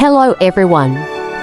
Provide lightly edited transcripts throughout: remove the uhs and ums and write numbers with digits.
Hello everyone.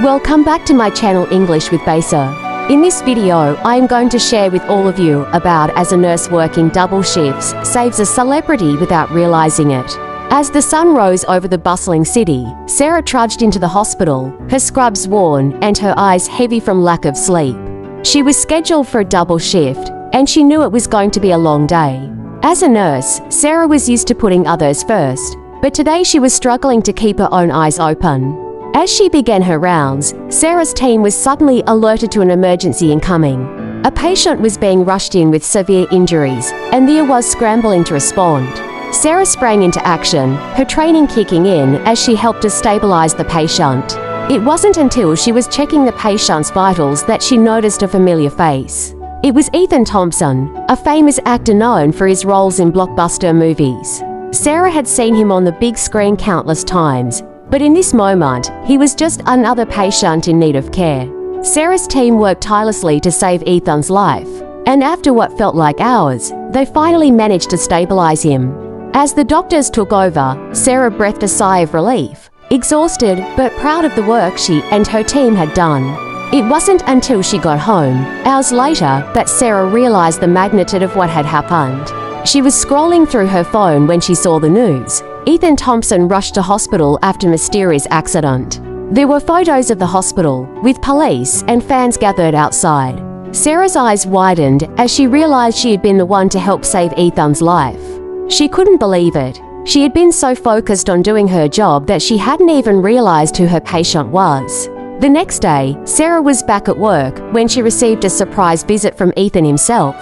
Welcome back to my channel English with Basa. In this video, I am going to share with all of you about as a nurse working double shifts saves a celebrity without realizing it. As the sun rose over the bustling city, Sarah trudged into the hospital, her scrubs worn and her eyes heavy from lack of sleep. She was scheduled for a double shift, and she knew it was going to be a long day. As a nurse, Sarah was used to putting others first, but today she was struggling to keep her own eyes open. As she began her rounds, Sarah's team was suddenly alerted to an emergency incoming. A patient was being rushed in with severe injuries, and there was scrambling to respond. Sarah sprang into action, her training kicking in as she helped to stabilize the patient. It wasn't until she was checking the patient's vitals that she noticed a familiar face. It was Ethan Thompson, a famous actor known for his roles in blockbuster movies. Sarah had seen him on the big screen countless times, but in this moment, he was just another patient in need of care. Sarah's team worked tirelessly to save Ethan's life, and after what felt like hours, they finally managed to stabilize him. As the doctors took over, Sarah breathed a sigh of relief, exhausted but proud of the work she and her team had done. It wasn't until she got home, hours later, that Sarah realized the magnitude of what had happened. She was scrolling through her phone when she saw the news. Ethan Thompson rushed to hospital after mysterious accident. There were photos of the hospital, with police and fans gathered outside. Sarah's eyes widened as she realized she had been the one to help save Ethan's life. She couldn't believe it. She had been so focused on doing her job that she hadn't even realized who her patient was. The next day, Sarah was back at work when she received a surprise visit from Ethan himself.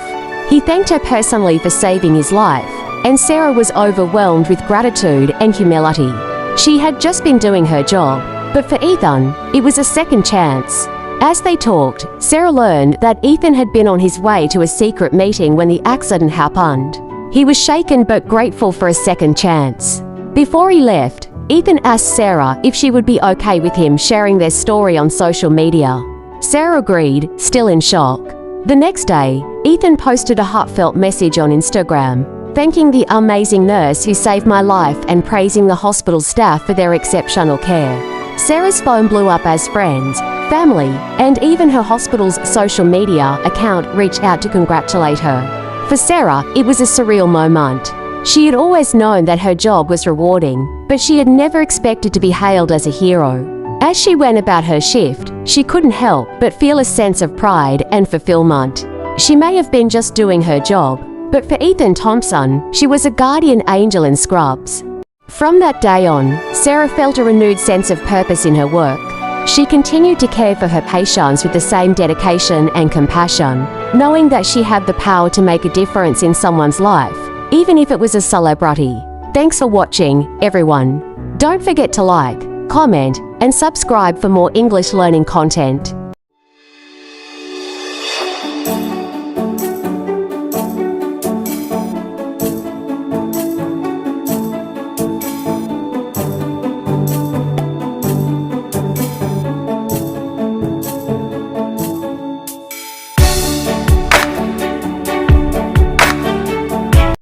He thanked her personally for saving his life, and Sarah was overwhelmed with gratitude and humility. She had just been doing her job, but for Ethan, it was a second chance. As they talked, Sarah learned that Ethan had been on his way to a secret meeting when the accident happened. He was shaken but grateful for a second chance. Before he left, Ethan asked Sarah if she would be okay with him sharing their story on social media. Sarah agreed, still in shock. The next day, Ethan posted a heartfelt message on Instagram, thanking the amazing nurse who saved my life and praising the hospital staff for their exceptional care. Sarah's phone blew up as friends, family, and even her hospital's social media account reached out to congratulate her. For Sarah, it was a surreal moment. She had always known that her job was rewarding, but she had never expected to be hailed as a hero. As she went about her shift, she couldn't help but feel a sense of pride and fulfillment. She may have been just doing her job, but for Ethan Thompson, she was a guardian angel in scrubs. From that day on, Sarah felt a renewed sense of purpose in her work. She continued to care for her patients with the same dedication and compassion, knowing that she had the power to make a difference in someone's life, even if it was a celebrity. Thanks for watching, everyone. Don't forget to like, comment, and subscribe for more English learning content.